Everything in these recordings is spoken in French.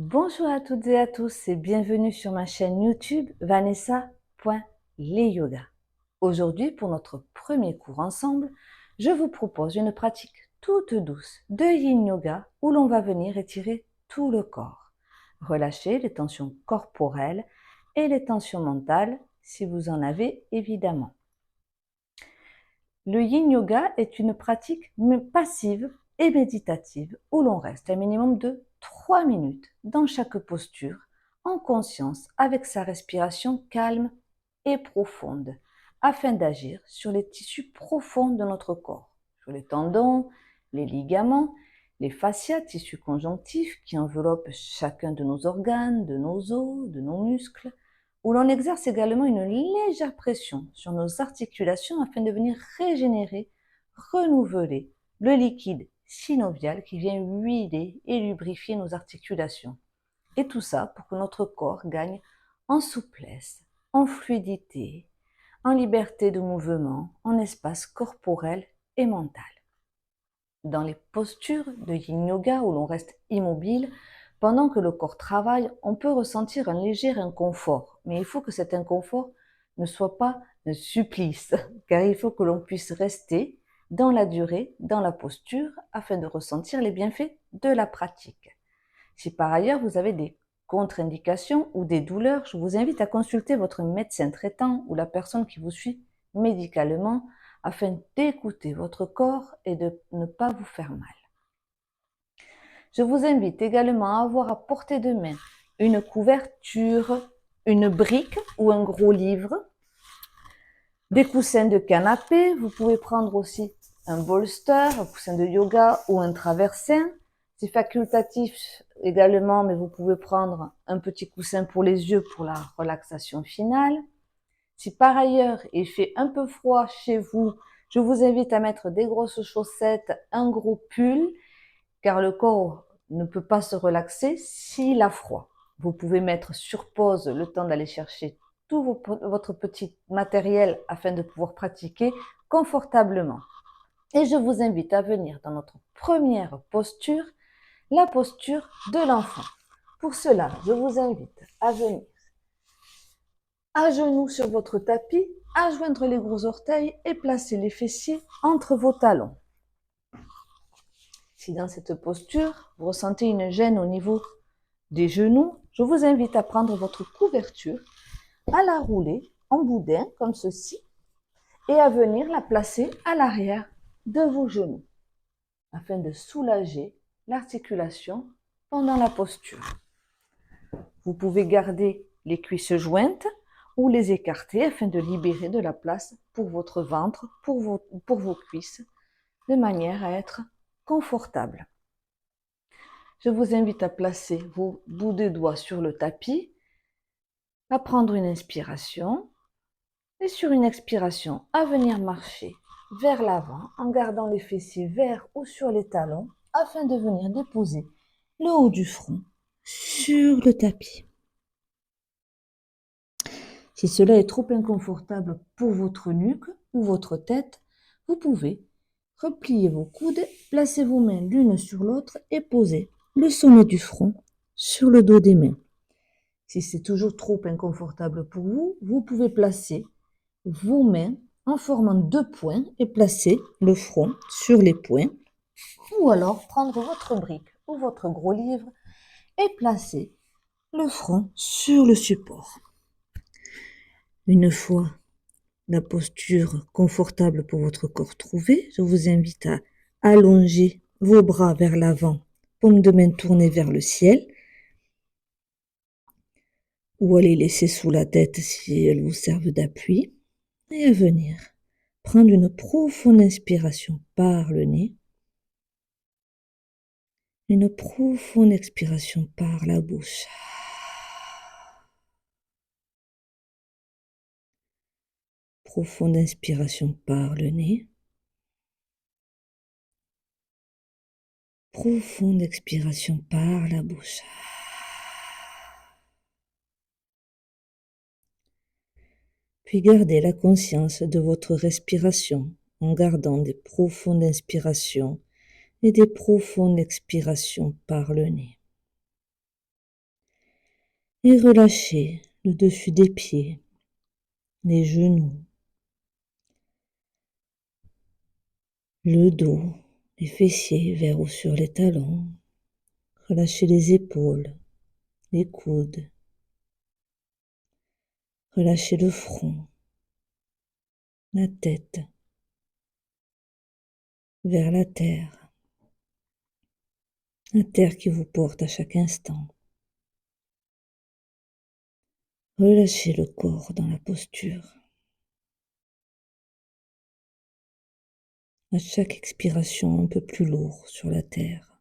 Bonjour à toutes et à tous et bienvenue sur ma chaîne YouTube Vanessa.leyoga. Aujourd'hui, pour notre premier cours ensemble, je vous propose une pratique toute douce de Yin Yoga où l'on va venir étirer tout le corps, relâcher les tensions corporelles et les tensions mentales si vous en avez évidemment. Le Yin Yoga est une pratique passive et méditative où l'on reste un minimum de 3 minutes dans chaque posture, en conscience avec sa respiration calme et profonde, afin d'agir sur les tissus profonds de notre corps, sur les tendons, les ligaments, les fascias, tissus conjonctifs qui enveloppent chacun de nos organes, de nos os, de nos muscles, où l'on exerce également une légère pression sur nos articulations afin de venir régénérer, renouveler le liquide synovial qui vient huiler et lubrifier nos articulations. Et tout ça pour que notre corps gagne en souplesse, en fluidité, en liberté de mouvement, en espace corporel et mental. Dans les postures de Yin Yoga où l'on reste immobile, pendant que le corps travaille, on peut ressentir un léger inconfort. Mais il faut que cet inconfort ne soit pas un supplice, car il faut que l'on puisse rester dans la durée, dans la posture, afin de ressentir les bienfaits de la pratique. Si par ailleurs vous avez des contre-indications ou des douleurs, je vous invite à consulter votre médecin traitant ou la personne qui vous suit médicalement afin d'écouter votre corps et de ne pas vous faire mal. Je vous invite également à avoir à portée de main une couverture, une brique ou un gros livre, des coussins de canapé. Vous pouvez prendre aussi un bolster, un coussin de yoga ou un traversin. C'est facultatif également, mais vous pouvez prendre un petit coussin pour les yeux pour la relaxation finale. Si par ailleurs il fait un peu froid chez vous, je vous invite à mettre des grosses chaussettes, un gros pull, car le corps ne peut pas se relaxer s'il a froid. Vous pouvez mettre sur pause le temps d'aller chercher tout votre petit matériel afin de pouvoir pratiquer confortablement. Et je vous invite à venir dans notre première posture, la posture de l'enfant. Pour cela, je vous invite à venir à genoux sur votre tapis, à joindre les gros orteils et placer les fessiers entre vos talons. Si dans cette posture, vous ressentez une gêne au niveau des genoux, je vous invite à prendre votre couverture, à la rouler en boudin comme ceci et à venir la placer à l'arrière de vos genoux afin de soulager l'articulation pendant la posture. Vous pouvez garder les cuisses jointes ou les écarter afin de libérer de la place pour votre ventre, pour vos cuisses, de manière à être confortable. Je vous invite à placer vos bouts de doigts sur le tapis, à prendre une inspiration et sur une expiration, à venir marcher vers l'avant en gardant les fessiers vers ou sur les talons afin de venir déposer le haut du front sur le tapis. Si cela est trop inconfortable pour votre nuque ou votre tête, vous pouvez replier vos coudes, placer vos mains l'une sur l'autre et poser le sommet du front sur le dos des mains. Si c'est toujours trop inconfortable pour vous, vous pouvez placer vos mains en formant 2 points et placer le front sur les points. Ou alors prendre votre brique ou votre gros livre et placer le front sur le support. Une fois la posture confortable pour votre corps trouvée, je vous invite à allonger vos bras vers l'avant, paume de main tournée vers le ciel, ou à les laisser sous la tête si elles vous servent d'appui, et à venir prendre une profonde inspiration par le nez, une profonde expiration par la bouche. Profonde inspiration par le nez. Profonde expiration par la bouche. Puis gardez la conscience de votre respiration en gardant des profondes inspirations et des profondes expirations par le nez. Et relâchez le dessus des pieds, les genoux, le dos, les fessiers vers ou sur les talons. Relâchez les épaules, les coudes. Relâchez le front, la tête vers la terre qui vous porte à chaque instant. Relâchez le corps dans la posture. À chaque expiration, un peu plus lourd sur la terre.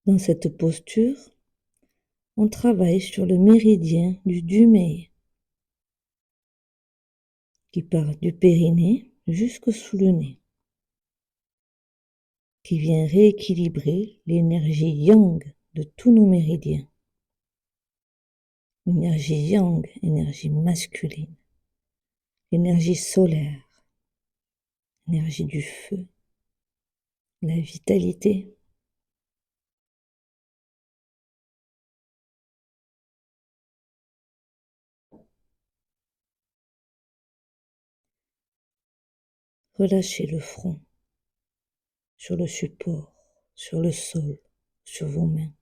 Dans cette posture, on travaille sur le méridien du dumei qui part du périnée jusque sous le nez, qui vient rééquilibrer l'énergie yang de tous nos méridiens. L'énergie yang, énergie masculine, l'énergie solaire, l'énergie du feu, la vitalité. Relâchez le front sur le support, sur le sol, sur vos mains.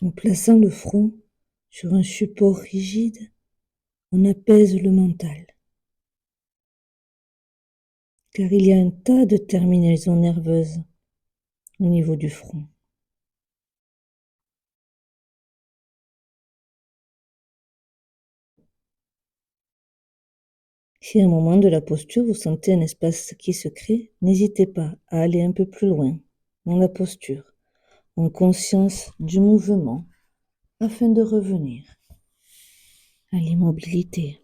En plaçant le front sur un support rigide, on apaise le mental. Car il y a un tas de terminaisons nerveuses au niveau du front. Si à un moment de la posture, vous sentez un espace qui se crée, n'hésitez pas à aller un peu plus loin dans la posture, en conscience du mouvement, afin de revenir à l'immobilité.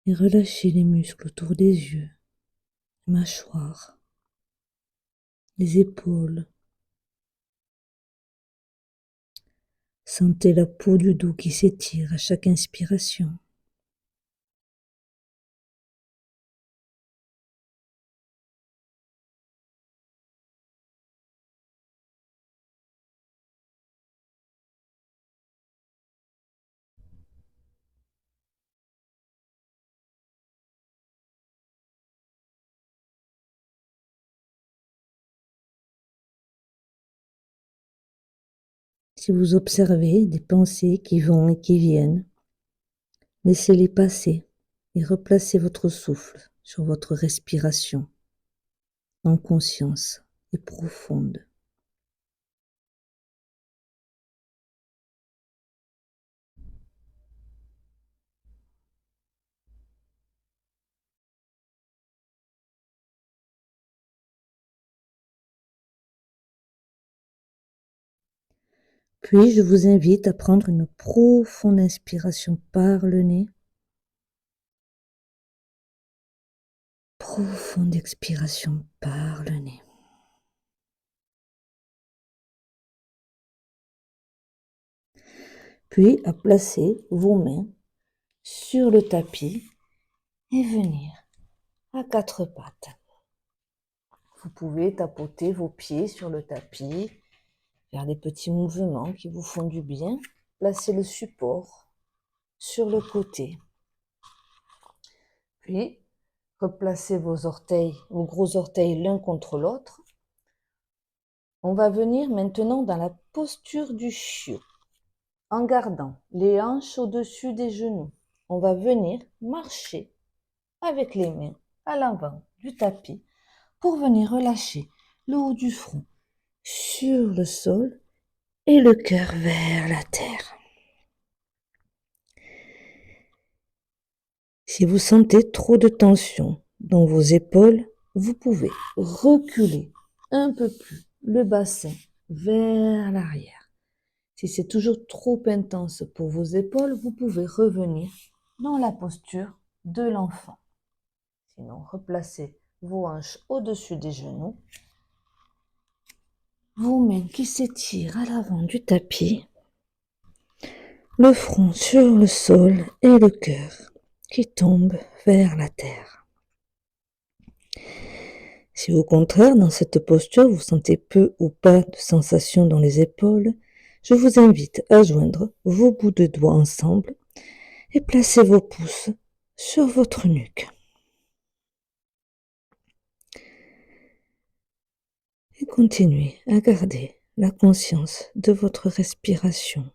Et relâchez les muscles autour des yeux, les mâchoires, les épaules. Sentez la peau du dos qui s'étire à chaque inspiration. Si vous observez des pensées qui vont et qui viennent, laissez-les passer et replacez votre souffle sur votre respiration en conscience et profonde. Puis je vous invite à prendre une profonde inspiration par le nez. Profonde expiration par le nez. Puis à placer vos mains sur le tapis et venir à quatre pattes. Vous pouvez tapoter vos pieds sur le tapis, faire des petits mouvements qui vous font du bien. Placez le support sur le côté. Puis, replacez vos orteils, vos gros orteils l'un contre l'autre. On va venir maintenant dans la posture du chiot, en gardant les hanches au-dessus des genoux. On va venir marcher avec les mains à l'avant du tapis pour venir relâcher le haut du front sur le sol et le cœur vers la terre. Si vous sentez trop de tension dans vos épaules, vous pouvez reculer un peu plus le bassin vers l'arrière. Si c'est toujours trop intense pour vos épaules, vous pouvez revenir dans la posture de l'enfant. Sinon, replacez vos hanches au-dessus des genoux, vos mains qui s'étirent à l'avant du tapis, le front sur le sol et le cœur qui tombe vers la terre. Si au contraire, dans cette posture, vous sentez peu ou pas de sensation dans les épaules, je vous invite à joindre vos bouts de doigts ensemble et placer vos pouces sur votre nuque. Et continuez à garder la conscience de votre respiration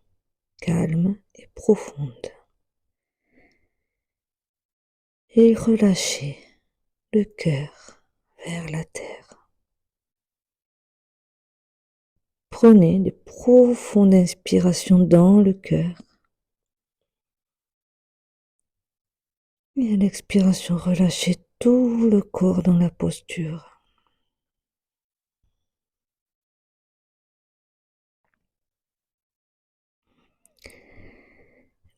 calme et profonde. Et relâchez le cœur vers la terre. Prenez de profondes inspirations dans le cœur. Et à l'expiration, relâchez tout le corps dans la posture.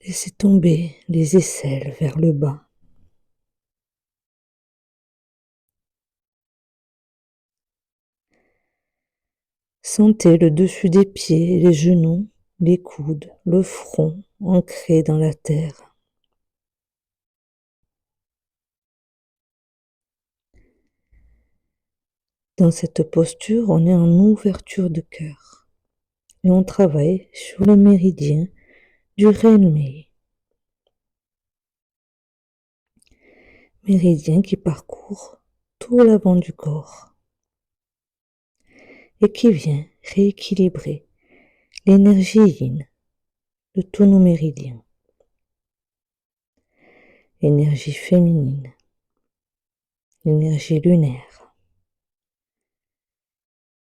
Laissez tomber les aisselles vers le bas. Sentez le dessus des pieds, les genoux, les coudes, le front ancré dans la terre. Dans cette posture, on est en ouverture de cœur et on travaille sur le méridien du Renmei. Méridien qui parcourt tout l'avant du corps et qui vient rééquilibrer l'énergie yin de tous nos méridiens. Énergie féminine, l'énergie lunaire,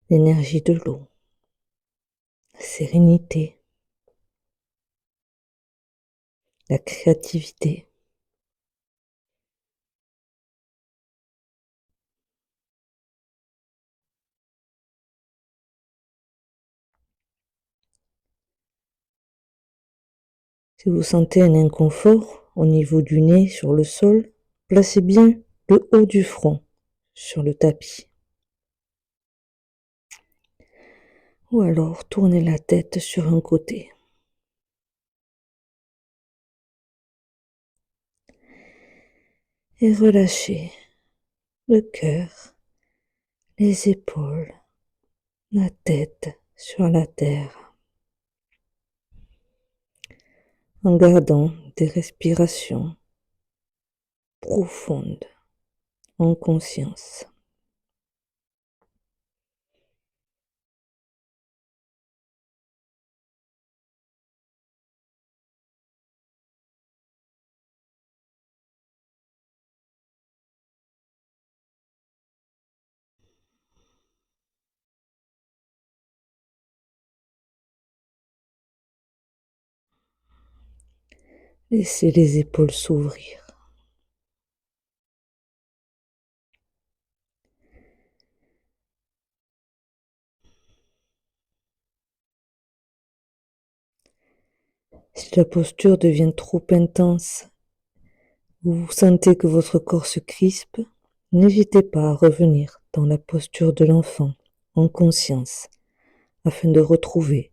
l'énergie de l'eau, la sérénité, la créativité. Si vous sentez un inconfort au niveau du nez sur le sol, placez bien le haut du front sur le tapis. Ou alors tournez la tête sur un côté. Et relâchez le cœur, les épaules, la tête sur la terre. En gardant des respirations profondes en conscience. Laissez les épaules s'ouvrir. Si la posture devient trop intense, vous sentez que votre corps se crispe, n'hésitez pas à revenir dans la posture de l'enfant, en conscience, afin de retrouver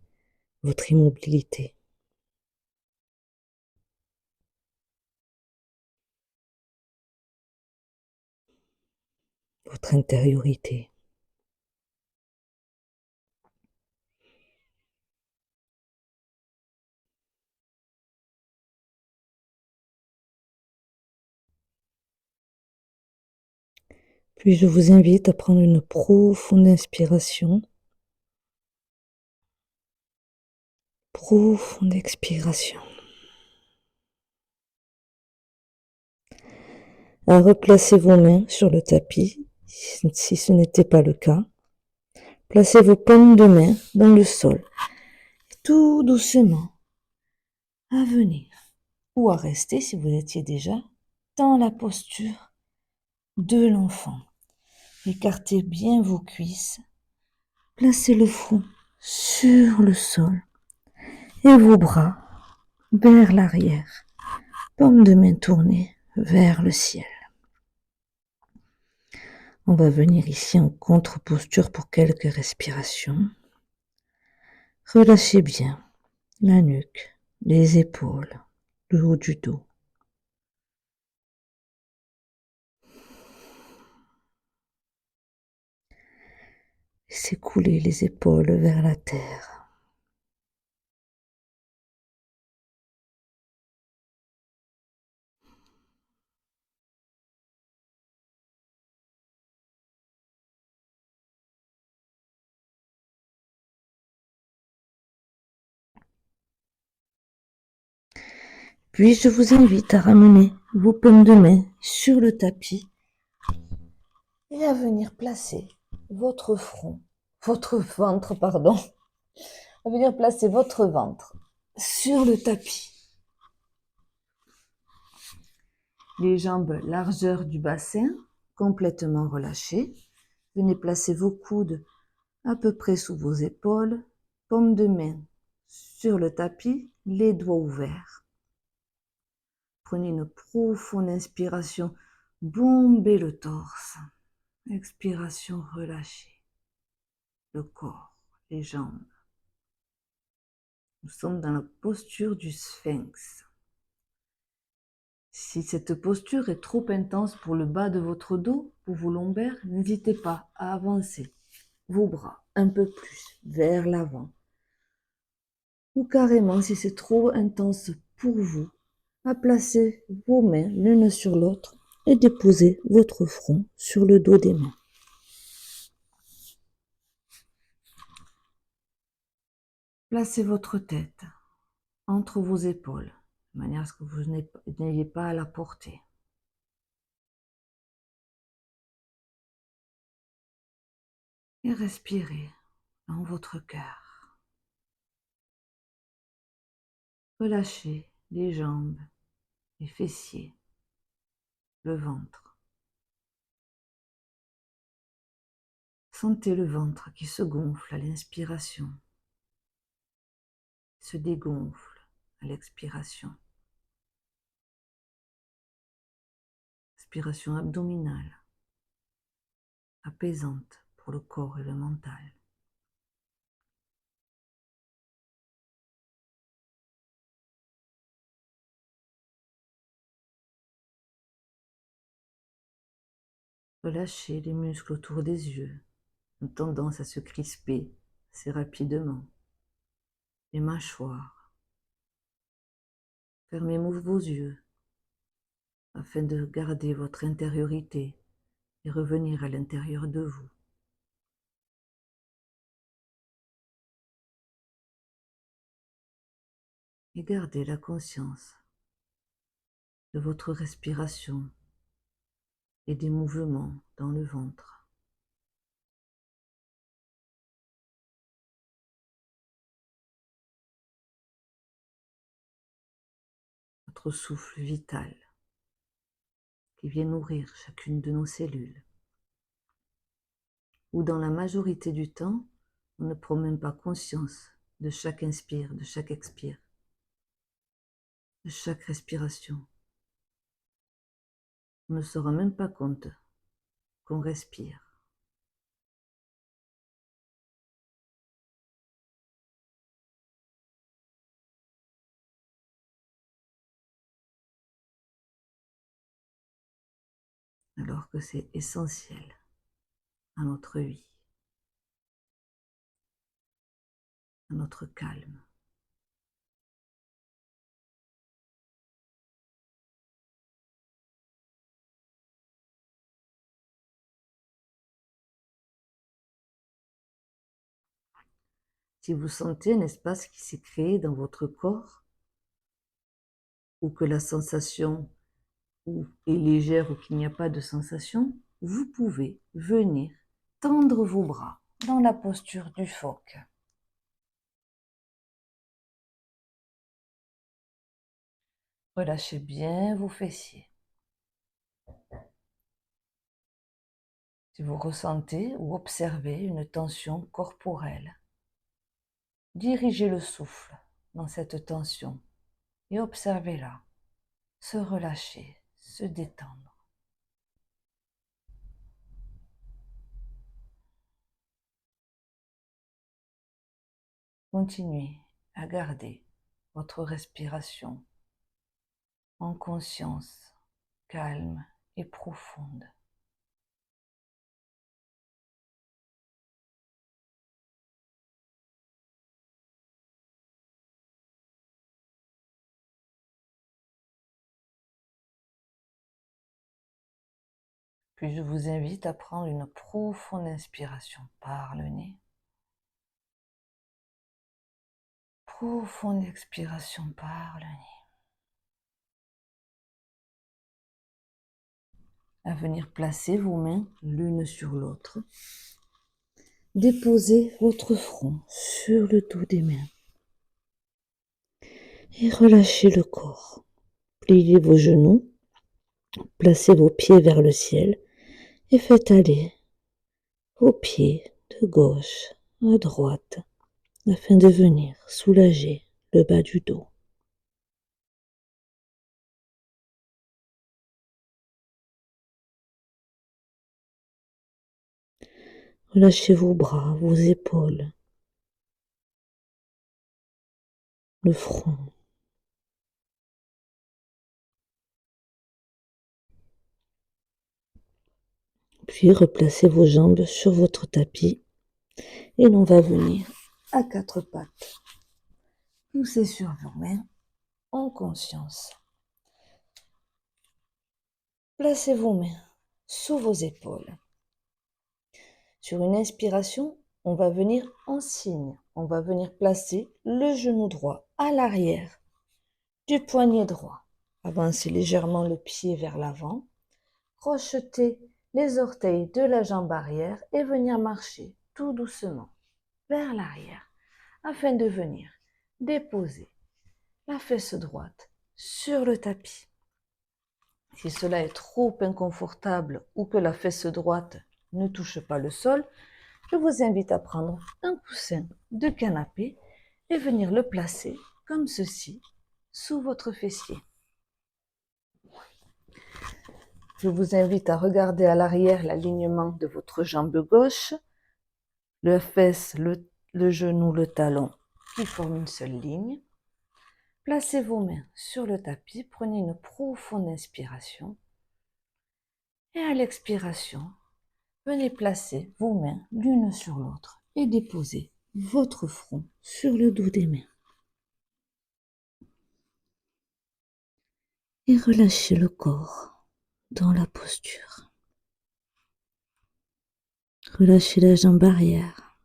votre immobilité. Votre intériorité. Puis je vous invite à prendre une profonde inspiration, profonde expiration, à replacer vos mains sur le tapis, si ce n'était pas le cas. Placez vos paumes de main dans le sol, tout doucement, à venir, ou à rester si vous étiez déjà dans la posture de l'enfant. Écartez bien vos cuisses, placez le front sur le sol et vos bras vers l'arrière, paume de main tournée vers le ciel. On va venir ici en contre-posture pour quelques respirations. Relâchez bien la nuque, les épaules, le haut du dos. Laissez couler les épaules vers la terre. Puis je vous invite à ramener vos paumes de main sur le tapis et à venir placer votre ventre, à venir placer votre ventre sur le tapis. Les jambes largeur du bassin, complètement relâchées. Venez placer vos coudes à peu près sous vos épaules, paumes de main sur le tapis, les doigts ouverts. Prenez une profonde inspiration, bombez le torse. Expiration, relâchez le corps, les jambes. Nous sommes dans la posture du sphinx. Si cette posture est trop intense pour le bas de votre dos, pour vos lombaires, n'hésitez pas à avancer vos bras un peu plus vers l'avant. Ou carrément, si c'est trop intense pour vous, à placer vos mains l'une sur l'autre et déposer votre front sur le dos des mains. Placez votre tête entre vos épaules, de manière à ce que vous n'ayez pas à la porter. Et respirez dans votre cœur. Relâchez les jambes, les fessiers, le ventre. Sentez le ventre qui se gonfle à l'inspiration, se dégonfle à l'expiration. Respiration abdominale, apaisante pour le corps et le mental. Relâchez les muscles autour des yeux, ont tendance à se crisper assez rapidement. Les mâchoires. Fermez vos yeux afin de garder votre intériorité et revenir à l'intérieur de vous. Et gardez la conscience de votre respiration et des mouvements dans le ventre. Votre souffle vital qui vient nourrir chacune de nos cellules. Où dans la majorité du temps, on ne prend même pas conscience de chaque inspire, de chaque expire, de chaque respiration. On ne se rend même pas compte qu'on respire. Alors que c'est essentiel à notre vie, à notre calme. Si vous sentez un espace qui s'est créé dans votre corps, ou que la sensation est légère ou qu'il n'y a pas de sensation, vous pouvez venir tendre vos bras dans la posture du phoque. Relâchez bien vos fessiers. Si vous ressentez ou observez une tension corporelle, dirigez le souffle dans cette tension et observez-la se relâcher, se détendre. continuez à garder votre respiration en conscience, calme et profonde. Puis je vous invite à prendre une profonde inspiration par le nez. Profonde expiration par le nez. À venir placer vos mains l'une sur l'autre. Déposez votre front sur le dos des mains. Et relâchez le corps. Pliez vos genoux. Placez vos pieds vers le ciel et faites aller vos pieds de gauche à droite afin de venir soulager le bas du dos. Relâchez vos bras, vos épaules, le front. Puis replacez vos jambes sur votre tapis et l'on va venir à quatre pattes. Poussez sur vos mains en conscience. Placez vos mains sous vos épaules. Sur une inspiration, on va venir en signe. On va venir placer le genou droit à l'arrière du poignet droit. Avancez légèrement le pied vers l'avant. Crochetez les orteils de la jambe arrière et venir marcher tout doucement vers l'arrière afin de venir déposer la fesse droite sur le tapis. Si cela est trop inconfortable ou que la fesse droite ne touche pas le sol, je vous invite à prendre un coussin de canapé et venir le placer comme ceci sous votre fessier. Je vous invite à regarder à l'arrière l'alignement de votre jambe gauche, le fesse, le genou, le talon qui forment une seule ligne. Placez vos mains sur le tapis, prenez une profonde inspiration et à l'expiration, venez placer vos mains l'une sur l'autre et déposez votre front sur le dos des mains. Et relâchez le corps dans la posture. Relâchez la jambe arrière.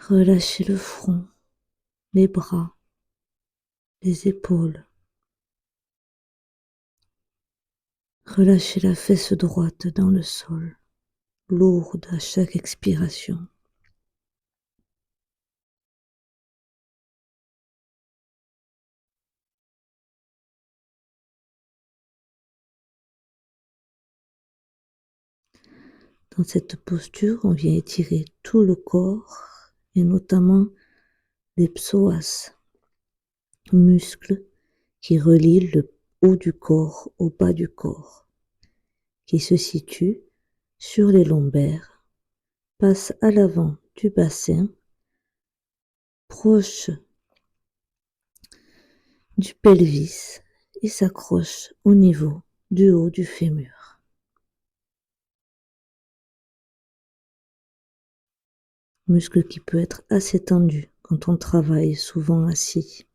Relâchez le front, les bras, les épaules. Relâchez la fesse droite dans le sol, lourde à chaque expiration. Dans cette posture, on vient étirer tout le corps et notamment les psoas, muscles qui relient le haut du corps au bas du corps, qui se situent sur les lombaires, passent à l'avant du bassin, proche du pelvis et s'accrochent au niveau du haut du fémur. Muscle qui peut être assez tendu quand on travaille souvent assis.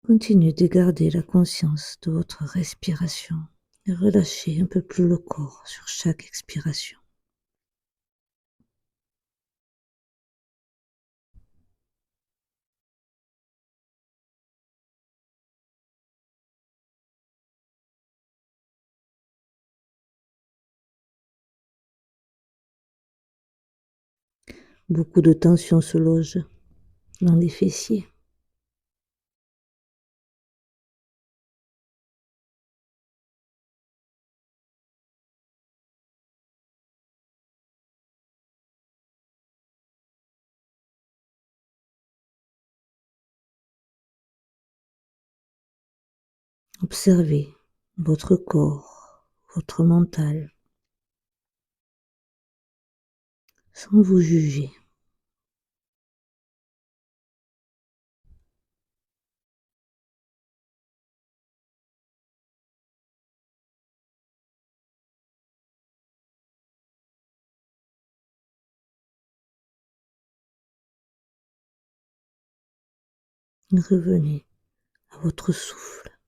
Continuez de garder la conscience de votre respiration et relâchez un peu plus le corps sur chaque expiration. Beaucoup de tension se loge dans les fessiers. Observez votre corps, votre mental. sans vous juger. Revenez à votre souffle.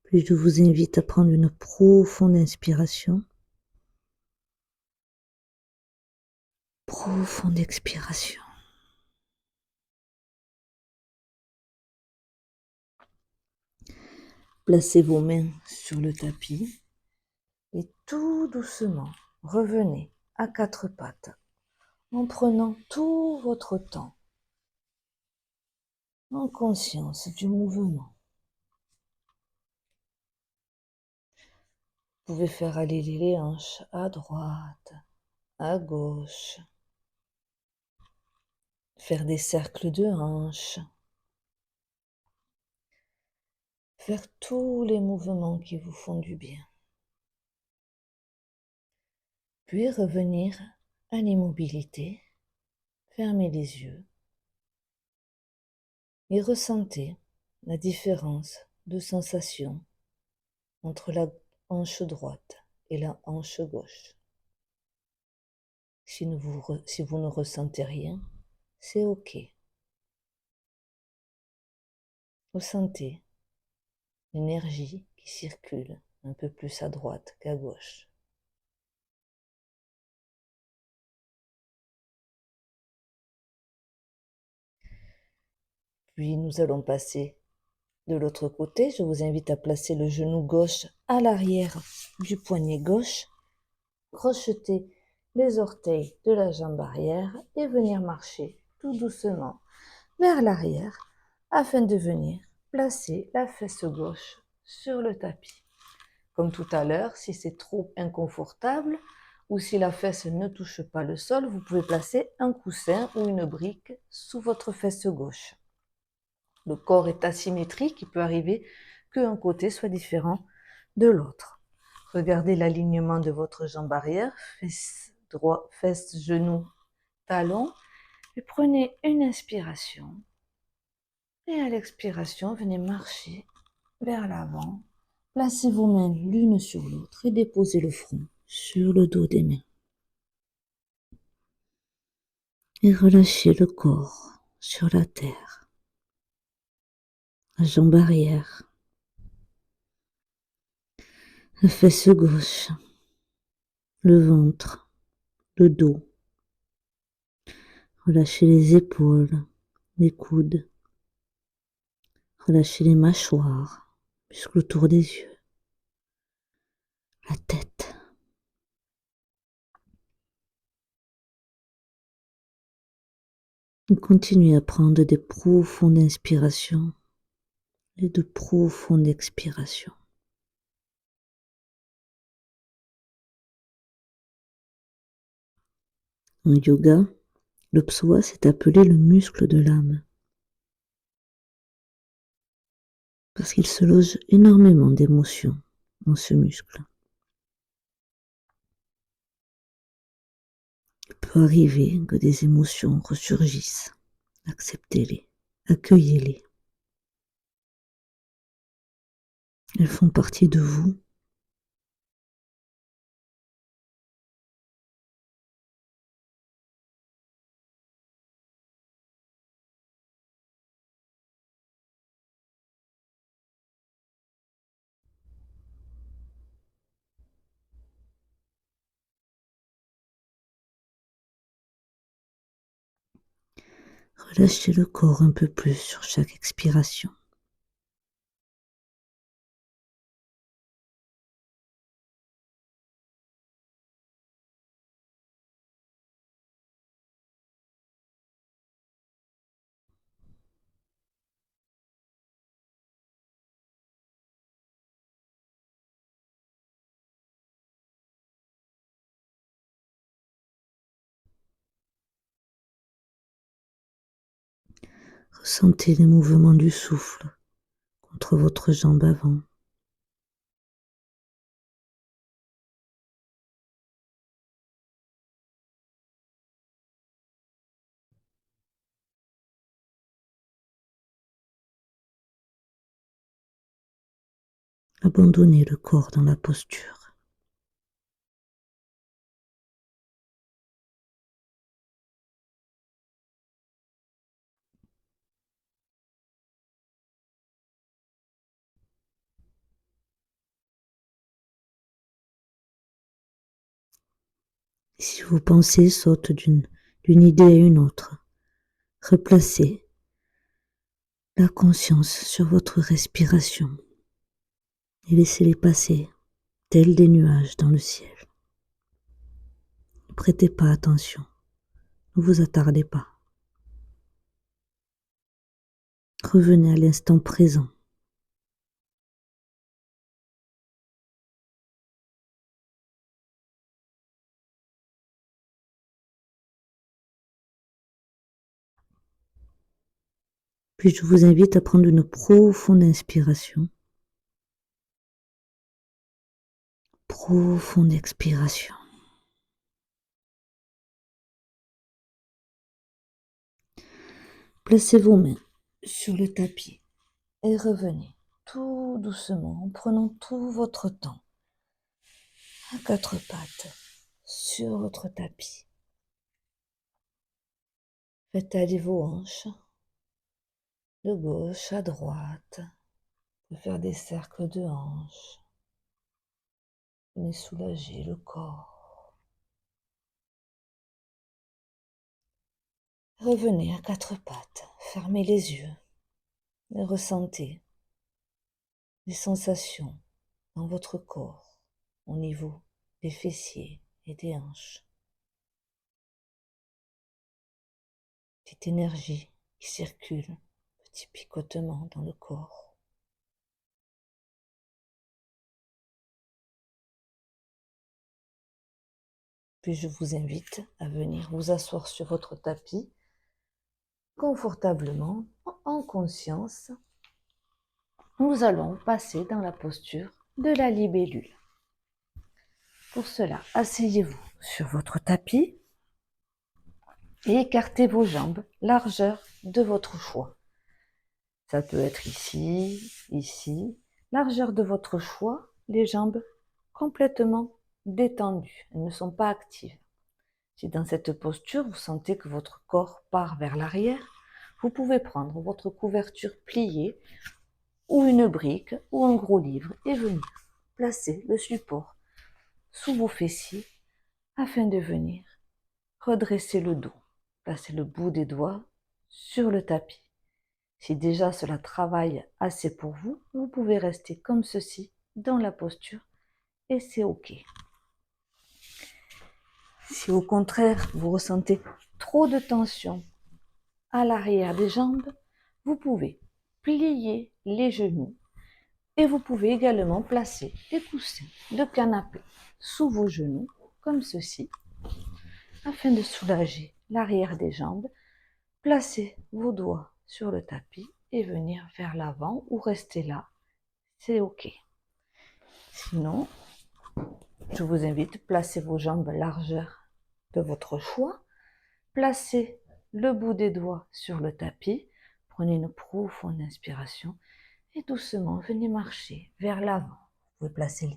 Puis je vous invite à prendre une profonde inspiration. Profonde expiration. Placez vos mains sur le tapis et tout doucement revenez à quatre pattes en prenant tout votre temps, en conscience du mouvement. Vous pouvez faire aller les hanches à droite, à gauche, faire des cercles de hanches, faire tous les mouvements qui vous font du bien. Puis revenir à l'immobilité, fermez les yeux et ressentez la différence de sensation entre la hanche droite et la hanche gauche. Si vous ne ressentez rien, c'est OK. Ressentez l'énergie qui circule un peu plus à droite qu'à gauche. Puis nous allons passer de l'autre côté. Je vous invite à placer le genou gauche à l'arrière du poignet gauche, crocheter les orteils de la jambe arrière et venir marcher tout doucement vers l'arrière afin de venir placer la fesse gauche sur le tapis. Comme tout à l'heure, si c'est trop inconfortable ou si la fesse ne touche pas le sol, vous pouvez placer un coussin ou une brique sous votre fesse gauche. Le corps est asymétrique, il peut arriver qu'un côté soit différent de l'autre. Regardez l'alignement de votre jambe arrière, fesse droit, fesse, genou, talon, et prenez une inspiration. Et à l'expiration, venez marcher vers l'avant. Placez vos mains l'une sur l'autre et déposez le front sur le dos des mains. Et relâchez le corps sur la terre. La jambe arrière. La fesse gauche. Le ventre. Le dos. Relâchez les épaules, les coudes. Relâchez les mâchoires jusqu'autour des yeux. La tête. Continuez à prendre des profondes inspirations et de profondes expirations. En yoga, le psoas est appelé le muscle de l'âme parce qu'il se loge énormément d'émotions dans ce muscle. Il peut arriver que des émotions ressurgissent. Acceptez-les, accueillez-les. Elles font partie de vous. Relâchez le corps un peu plus sur chaque expiration. Ressentez les mouvements du souffle contre votre jambe avant. Abandonnez le corps dans la posture. Et si vos pensées sautent d'une idée à une autre, replacez la conscience sur votre respiration et laissez-les passer tels des nuages dans le ciel. Ne prêtez pas attention, ne vous attardez pas. Revenez à l'instant présent. Puis je vous invite à prendre une profonde inspiration. Profonde expiration. Placez vos mains sur le tapis et revenez tout doucement en prenant tout votre temps à quatre pattes sur votre tapis. Faites aller vos hanches de gauche à droite. Vous pouvez faire des cercles de hanches. Venez soulager le corps. Revenez à quatre pattes, fermez les yeux et ressentez les sensations dans votre corps au niveau des fessiers et des hanches. Petite énergie qui circule, petit picotement dans le corps. Puis je vous invite à venir vous asseoir sur votre tapis confortablement, en conscience. Nous allons passer dans la posture de la libellule. Pour cela, asseyez-vous sur votre tapis et écartez vos jambes, largeur de votre choix. Ça peut être ici, ici, largeur de votre choix, les jambes complètement détendues, elles ne sont pas actives. Si dans cette posture, vous sentez que votre corps part vers l'arrière, vous pouvez prendre votre couverture pliée ou une brique ou un gros livre et venir placer le support sous vos fessiers afin de venir redresser le dos. Placez le bout des doigts sur le tapis. Si déjà cela travaille assez pour vous, vous pouvez rester comme ceci dans la posture et c'est OK. Si au contraire vous ressentez trop de tension à l'arrière des jambes, vous pouvez plier les genoux et vous pouvez également placer des coussins de canapé sous vos genoux comme ceci afin de soulager l'arrière des jambes. Placez vos doigts sur le tapis et venir vers l'avant ou rester là, c'est OK. Sinon, je vous invite à placer vos jambes largeur de votre choix. Placez le bout des doigts sur le tapis. Prenez une profonde inspiration et doucement venez marcher vers l'avant. Vous pouvez placer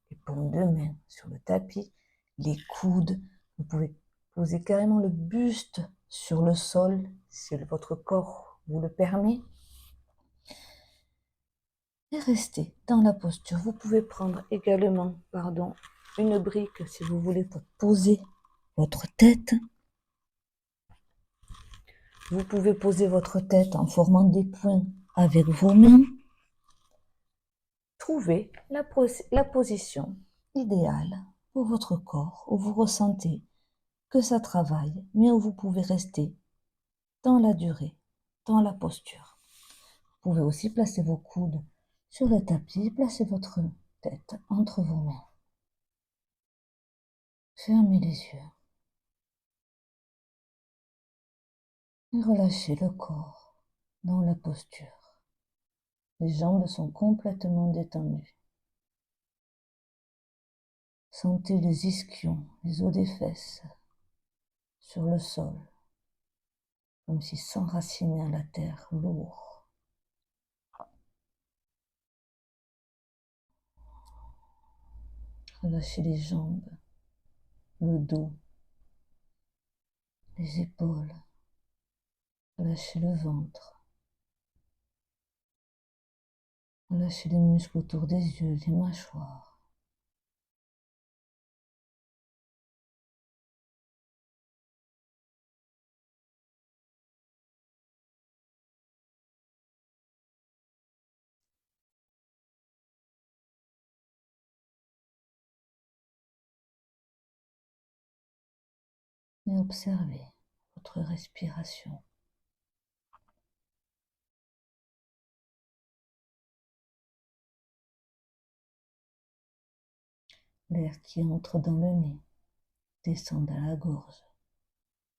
les paumes de main sur le tapis, les coudes. Vous pouvez poser carrément le buste sur le sol si votre corps vous le permet. Et restez dans la posture. Vous pouvez prendre également, une brique si vous voulez pour poser votre tête. Vous pouvez poser votre tête en formant des points avec vos mains. Trouvez la position idéale pour votre corps où vous ressentez que ça travaille, mais où vous pouvez rester dans la durée, dans la posture. Vous pouvez aussi placer vos coudes sur le tapis, placez votre tête entre vos mains. Fermez les yeux et relâchez le corps dans la posture. Les jambes sont complètement détendues. Sentez les ischions, les os des fesses sur le sol, comme si s'enracinaient à la terre, lourd. Relâchez les jambes, le dos, les épaules. Relâchez le ventre. Relâchez les muscles autour des yeux, les mâchoires. Et observez votre respiration. L'air qui entre dans le nez descend à la gorge,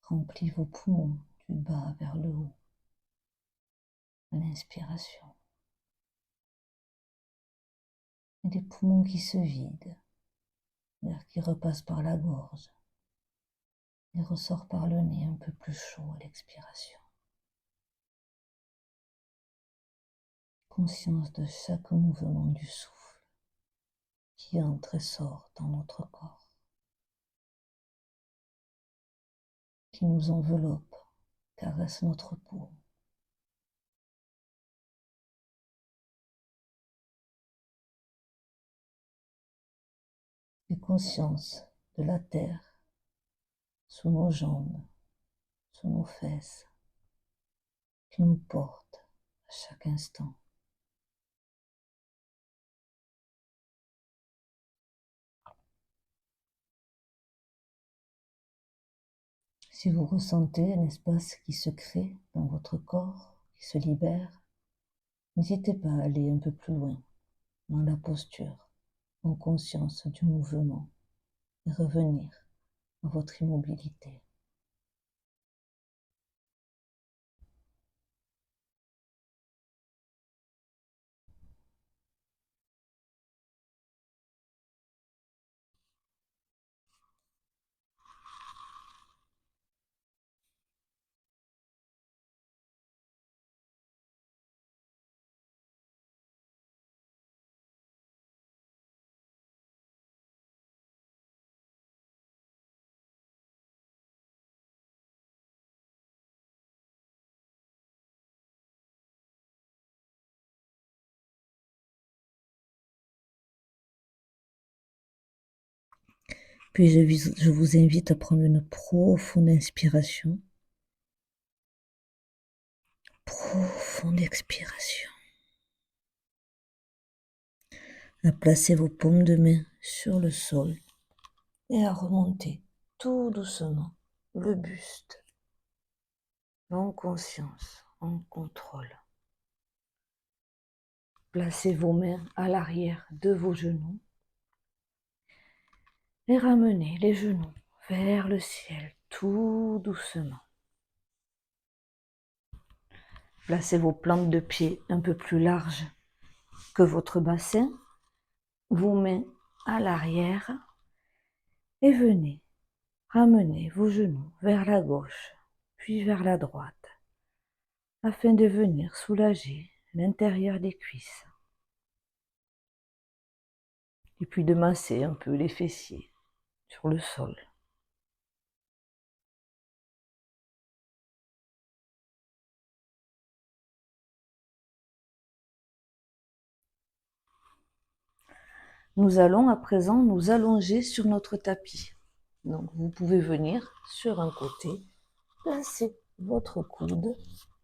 remplit vos poumons du bas vers le haut. À l'inspiration. Et les poumons qui se vident, l'air qui repasse par la gorge et ressort par le nez un peu plus chaud à l'expiration. Conscience de chaque mouvement du souffle qui entre et sort dans notre corps, qui nous enveloppe, caresse notre peau. Et conscience de la terre sous nos jambes, sous nos fesses, qui nous porte à chaque instant. Si vous ressentez un espace qui se crée dans votre corps, qui se libère, n'hésitez pas à aller un peu plus loin dans la posture, en conscience du mouvement, et revenir à votre immobilité. Puis je vous invite à prendre une profonde inspiration, profonde expiration, à placer vos paumes de main sur le sol et à remonter tout doucement le buste, en conscience, en contrôle. Placez vos mains à l'arrière de vos genoux et ramenez les genoux vers le ciel tout doucement. Placez vos plantes de pied un peu plus larges que votre bassin, vos mains à l'arrière et venez ramener vos genoux vers la gauche puis vers la droite afin de venir soulager l'intérieur des cuisses et puis de masser un peu les fessiers sur le sol. Nous allons à présent nous allonger sur notre tapis. Donc vous pouvez venir sur un côté, placer votre coude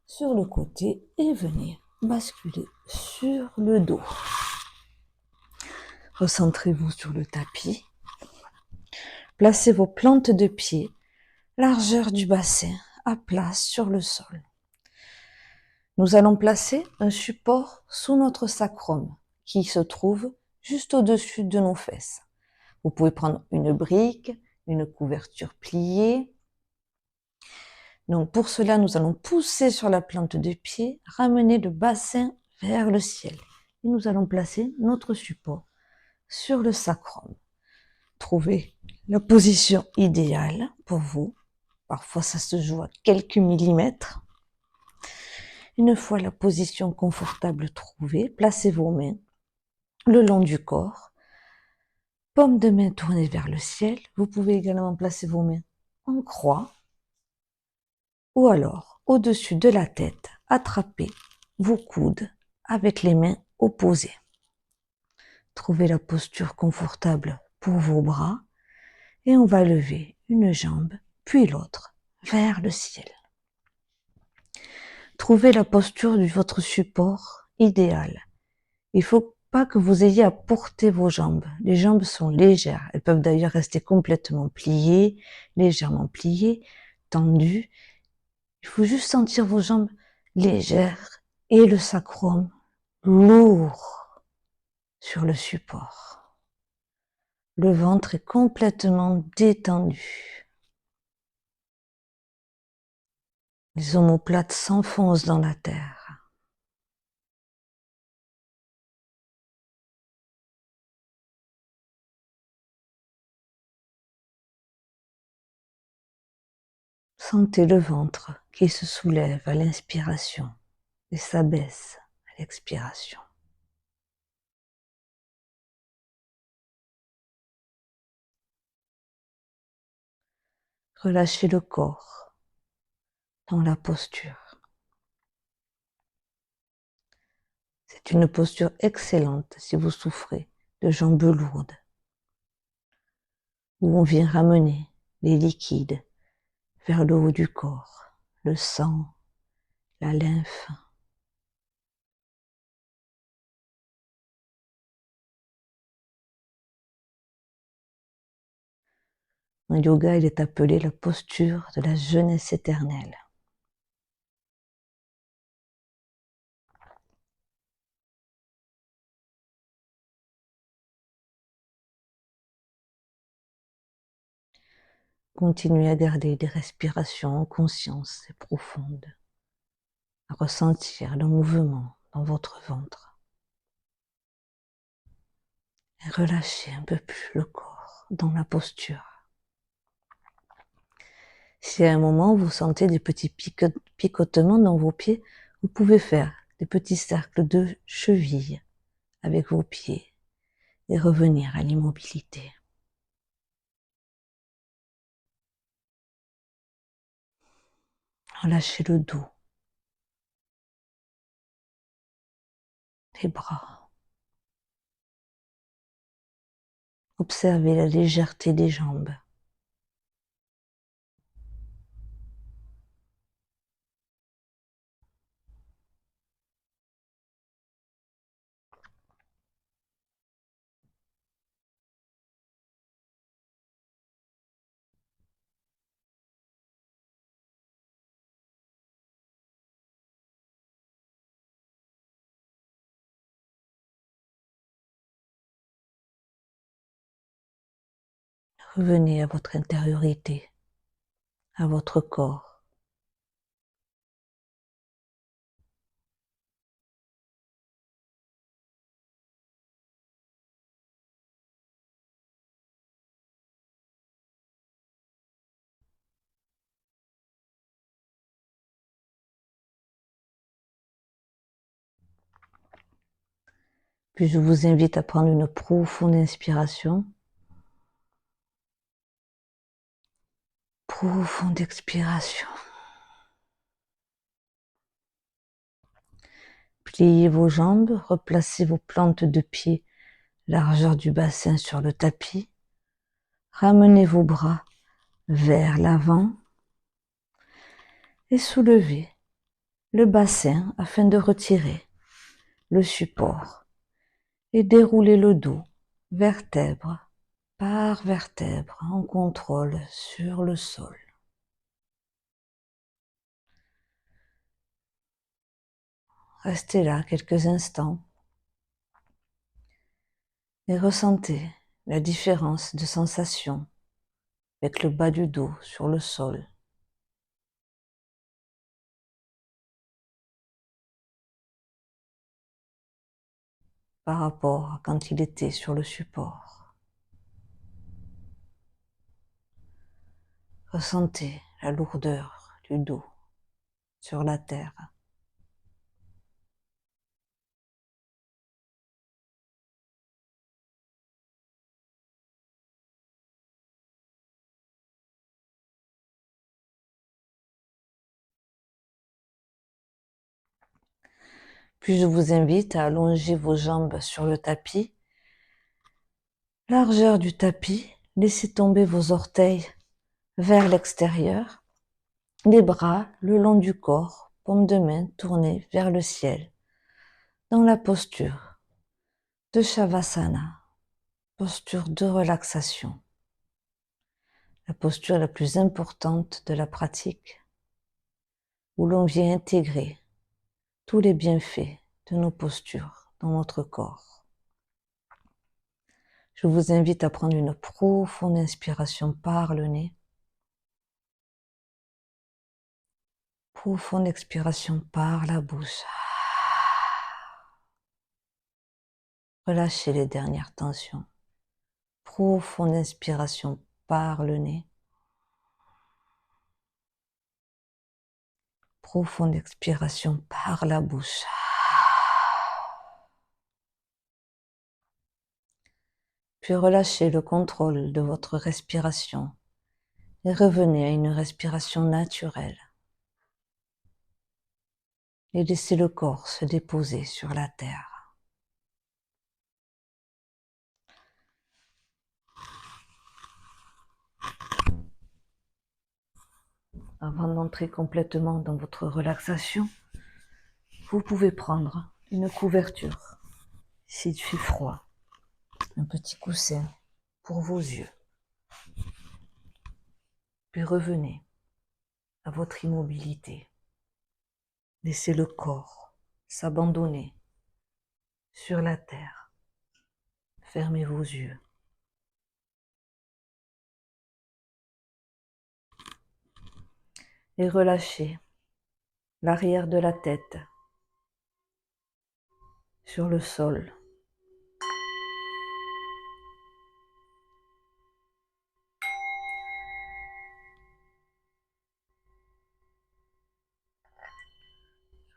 sur le côté et venir basculer sur le dos. Recentrez-vous sur le tapis. Placez vos plantes de pied, largeur du bassin, à plat sur le sol. Nous allons placer un support sous notre sacrum qui se trouve juste au-dessus de nos fesses. Vous pouvez prendre une brique, une couverture pliée. Donc pour cela, nous allons pousser sur la plante de pied, ramener le bassin vers le ciel. Et nous allons placer notre support sur le sacrum. Trouvez la position idéale pour vous. Parfois, ça se joue à quelques millimètres. Une fois la position confortable trouvée, placez vos mains le long du corps. Paume de main tournée vers le ciel. Vous pouvez également placer vos mains en croix ou alors au-dessus de la tête, attrapez vos coudes avec les mains opposées. Trouvez la posture confortable pour vos bras et on va lever une jambe puis l'autre vers le ciel. Trouvez la posture de votre support idéal. Il ne faut pas que vous ayez à porter vos jambes. Les jambes sont légères. Elles peuvent d'ailleurs rester complètement pliées, légèrement pliées, tendues. Il faut juste sentir vos jambes légères et le sacrum lourd sur le support. Le ventre est complètement détendu. Les omoplates s'enfoncent dans la terre. Sentez le ventre qui se soulève à l'inspiration et s'abaisse à l'expiration. Relâchez le corps dans la posture. C'est une posture excellente si vous souffrez de jambes lourdes, où on vient ramener les liquides vers le haut du corps, le sang, la lymphe. En yoga, il est appelé la posture de la jeunesse éternelle. Continuez à garder des respirations en conscience et profondes, à ressentir le mouvement dans votre ventre. Et relâchez un peu plus le corps dans la posture. Si à un moment vous sentez des petits picotements dans vos pieds, vous pouvez faire des petits cercles de cheville avec vos pieds et revenir à l'immobilité. Relâchez le dos, les bras. Observez la légèreté des jambes. Revenez à votre intériorité, à votre corps. Puis je vous invite à prendre une profonde inspiration. Profonde expiration. Pliez vos jambes, replacez vos plantes de pied, largeur du bassin sur le tapis. Ramenez vos bras vers l'avant et soulevez le bassin afin de retirer le support et déroulez le dos, vertèbre par vertèbre, en contrôle sur le sol. Restez là quelques instants et ressentez la différence de sensation avec le bas du dos sur le sol. par rapport à quand il était sur le support. Ressentez la lourdeur du dos sur la terre. Puis je vous invite à allonger vos jambes sur le tapis. Largeur du tapis, laissez tomber vos orteils vers l'extérieur. Les bras le long du corps, paume de main tournée vers le ciel. Dans la posture de Shavasana, posture de relaxation. La posture la plus importante de la pratique, où l'on vient intégrer tous les bienfaits de nos postures dans notre corps. Je vous invite à prendre une profonde inspiration par le nez. Profonde expiration par la bouche. Relâchez les dernières tensions. Profonde inspiration par le nez. Profonde expiration par la bouche. Puis relâchez le contrôle de votre respiration et revenez à une respiration naturelle. Et laissez le corps se déposer sur la terre. Avant d'entrer complètement dans votre relaxation, vous pouvez prendre une couverture s'il fait froid, un petit coussin pour vos yeux. Puis revenez à votre immobilité. Laissez le corps s'abandonner sur la terre. Fermez vos yeux. Et relâchez l'arrière de la tête sur le sol.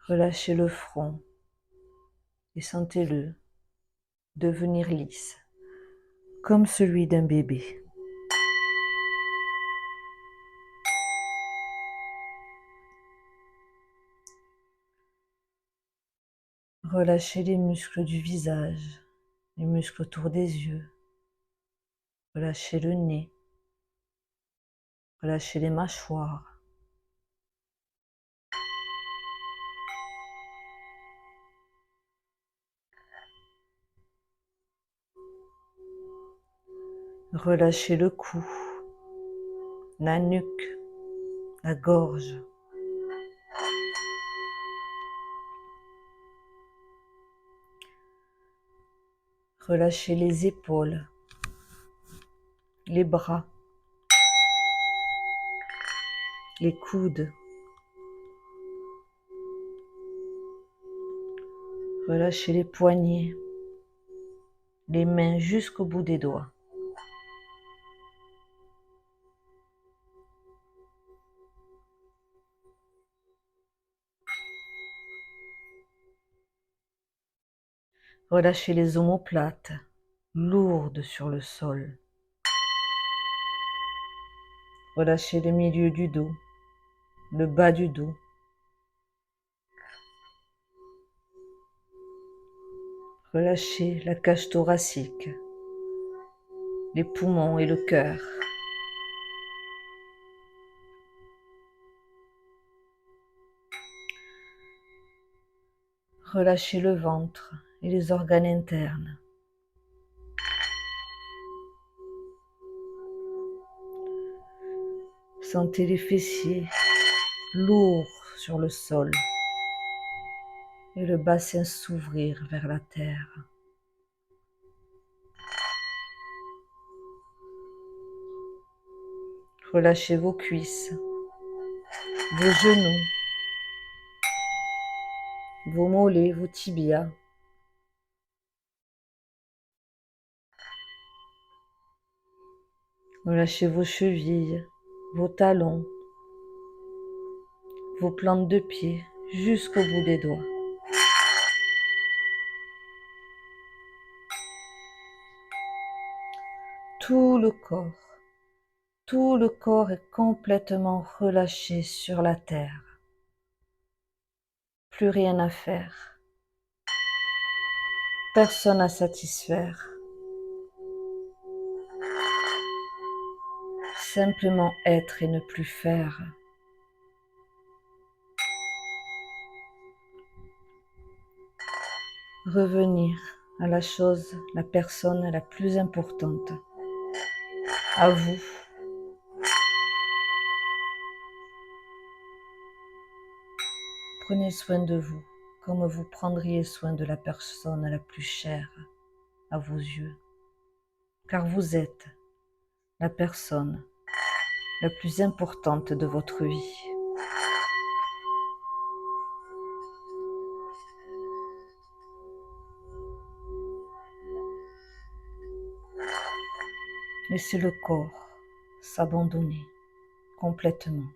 Relâchez le front et sentez-le devenir lisse, comme celui d'un bébé. Relâchez les muscles du visage, les muscles autour des yeux. Relâchez le nez. Relâchez les mâchoires. Relâchez le cou, la nuque, la gorge. Relâchez les épaules, les bras, les coudes. Relâchez les poignets, les mains jusqu'au bout des doigts. Relâchez les omoplates, lourdes sur le sol. Relâchez le milieu du dos, le bas du dos. Relâchez la cage thoracique, les poumons et le cœur. Relâchez le ventre et les organes internes. Sentez les fessiers lourds sur le sol et le bassin s'ouvrir vers la terre. Relâchez vos cuisses, vos genoux, vos mollets, vos tibias. Relâchez vos chevilles, vos talons, vos plantes de pied jusqu'au bout des doigts. Tout le corps est complètement relâché sur la terre. Plus rien à faire. Personne à satisfaire. Simplement être et ne plus faire. Revenir à la chose, la personne la plus importante. À vous. Prenez soin de vous, comme vous prendriez soin de la personne la plus chère à vos yeux. Car vous êtes la personne la plus importante de votre vie. Laissez le corps s'abandonner complètement.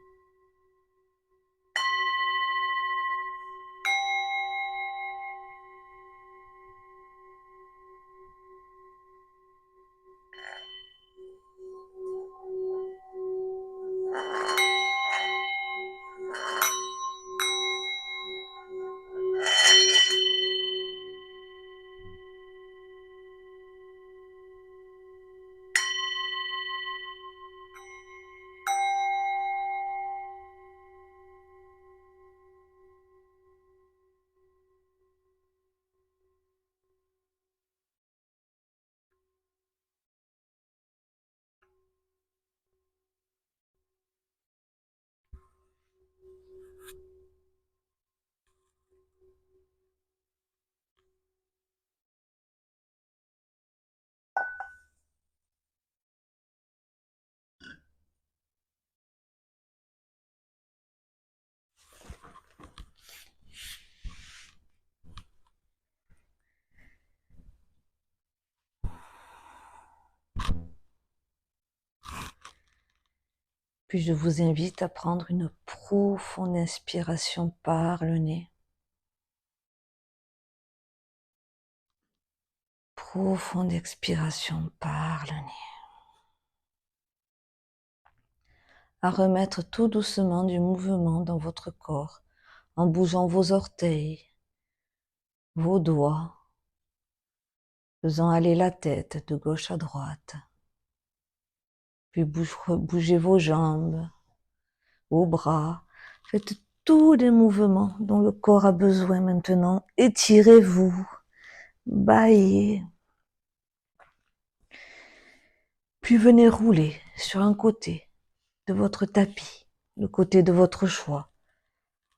Puis je vous invite à prendre une profonde inspiration par le nez. Profonde expiration par le nez. À remettre tout doucement du mouvement dans votre corps en bougeant vos orteils, vos doigts, faisant aller la tête de gauche à droite. Puis bougez vos jambes, vos bras. Faites tous les mouvements dont le corps a besoin maintenant. Étirez-vous, bâillez. Puis venez rouler sur un côté de votre tapis, le côté de votre choix,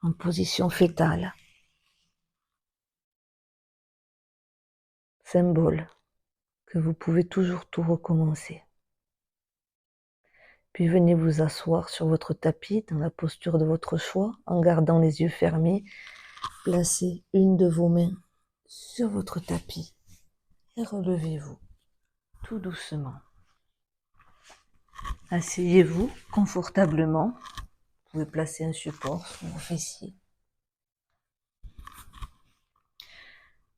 en position fétale. Symbole que vous pouvez toujours tout recommencer. Puis venez vous asseoir sur votre tapis dans la posture de votre choix en gardant les yeux fermés. Placez une de vos mains sur votre tapis et relevez-vous tout doucement. Asseyez-vous confortablement. Vous pouvez placer un support sur vos fessiers.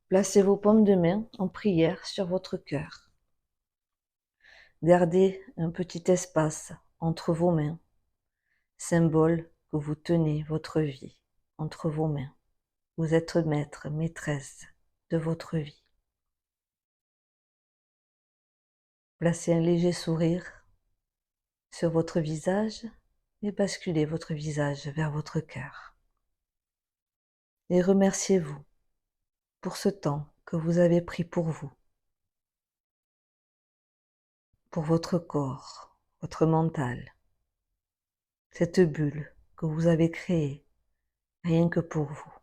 Placez vos paumes de main en prière sur votre cœur. Gardez un petit espace entre vos mains, symbole que vous tenez votre vie entre vos mains. Vous êtes maître, maîtresse de votre vie. Placez un léger sourire sur votre visage et basculez votre visage vers votre cœur. Et remerciez-vous pour ce temps que vous avez pris pour vous, pour votre corps, votre mental, cette bulle que vous avez créée rien que pour vous.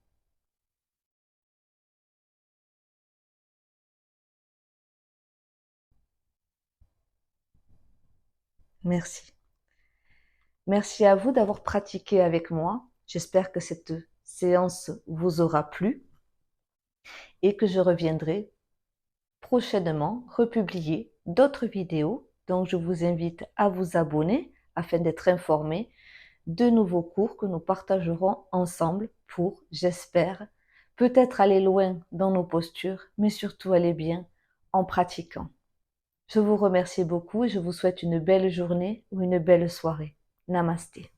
Merci. Merci à vous d'avoir pratiqué avec moi. J'espère que cette séance vous aura plu et que je reviendrai prochainement republier d'autres vidéos Donc, je vous invite à vous abonner afin d'être informé de nouveaux cours que nous partagerons ensemble pour, j'espère, peut-être aller loin dans nos postures, mais surtout aller bien en pratiquant. Je vous remercie beaucoup et je vous souhaite une belle journée ou une belle soirée. Namasté.